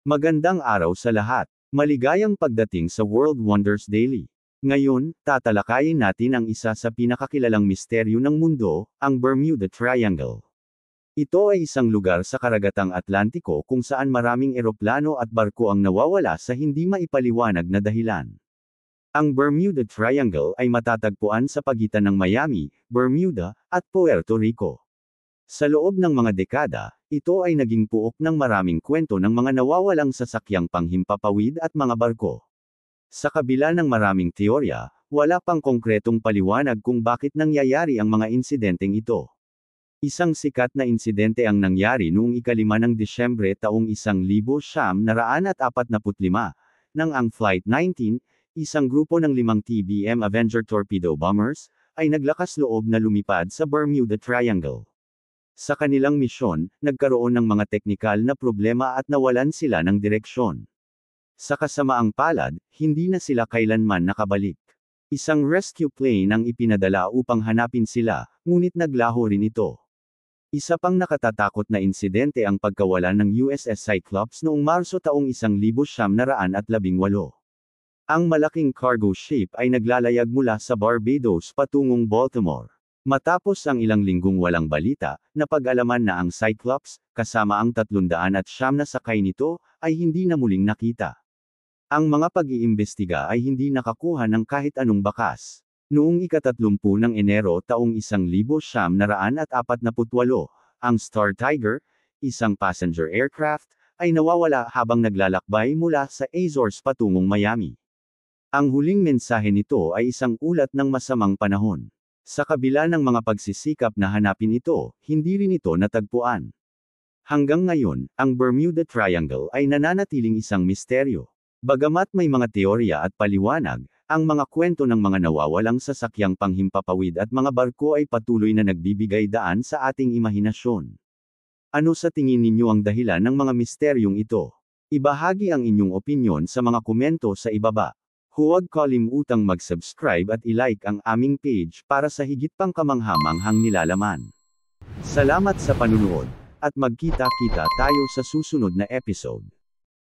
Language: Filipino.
Magandang araw sa lahat. Maligayang pagdating sa World Wonders Daily. Ngayon, tatalakayin natin ang isa sa pinakakilalang misteryo ng mundo, ang Bermuda Triangle. Ito ay isang lugar sa karagatang Atlantiko kung saan maraming eroplano at barko ang nawawala sa hindi maipaliwanag na dahilan. Ang Bermuda Triangle ay matatagpuan sa pagitan ng Miami, Bermuda, at Puerto Rico. Sa loob ng mga dekada, ito ay naging puok ng maraming kwento ng mga nawawalang sasakyang panghimpapawid at mga barko. Sa kabila ng maraming teorya, wala pang konkretong paliwanag kung bakit nangyayari ang mga insidenteng ito. Isang sikat na insidente ang nangyari noong 5 ng Disyembre taong 1945, nang ang Flight 19, isang grupo ng 5 TBM Avenger torpedo bombers, ay naglakas loob na lumipad sa Bermuda Triangle. Sa kanilang misyon, nagkaroon ng mga teknikal na problema at nawalan sila ng direksyon. Sa kasamaang palad, hindi na sila kailanman nakabalik. Isang rescue plane ang ipinadala upang hanapin sila, ngunit naglaho rin ito. Isa pang nakatatakot na insidente ang pagkawala ng USS Cyclops noong Marso taong 1918. Ang malaking cargo ship ay naglalayag mula sa Barbados patungong Baltimore. Matapos ang ilang linggong walang balita, napag-alaman na ang Cyclops, kasama ang 309 na sakay nito, ay hindi na muling nakita. Ang mga pag-iimbestiga ay hindi nakakuha ng kahit anong bakas. Noong 30 ng Enero taong 1948, ang Star Tiger, isang passenger aircraft, ay nawawala habang naglalakbay mula sa Azores patungong Miami. Ang huling mensahe nito ay isang ulat ng masamang panahon. Sa kabila ng mga pagsisikap na hanapin ito, hindi rin ito natagpuan. Hanggang ngayon, ang Bermuda Triangle ay nananatiling isang misteryo. Bagamat may mga teorya at paliwanag, ang mga kwento ng mga nawawalang sasakyang panghimpapawid at mga barko ay patuloy na nagbibigay daan sa ating imahinasyon. Ano sa tingin ninyo ang dahilan ng mga misteryong ito? Ibahagi ang inyong opinyon sa mga komento sa ibaba. Huwag kalimutang mag-subscribe at i-like ang aming page para sa higit pang kamangha-manghang nilalaman. Salamat sa panunood, at magkita-kita tayo sa susunod na episode.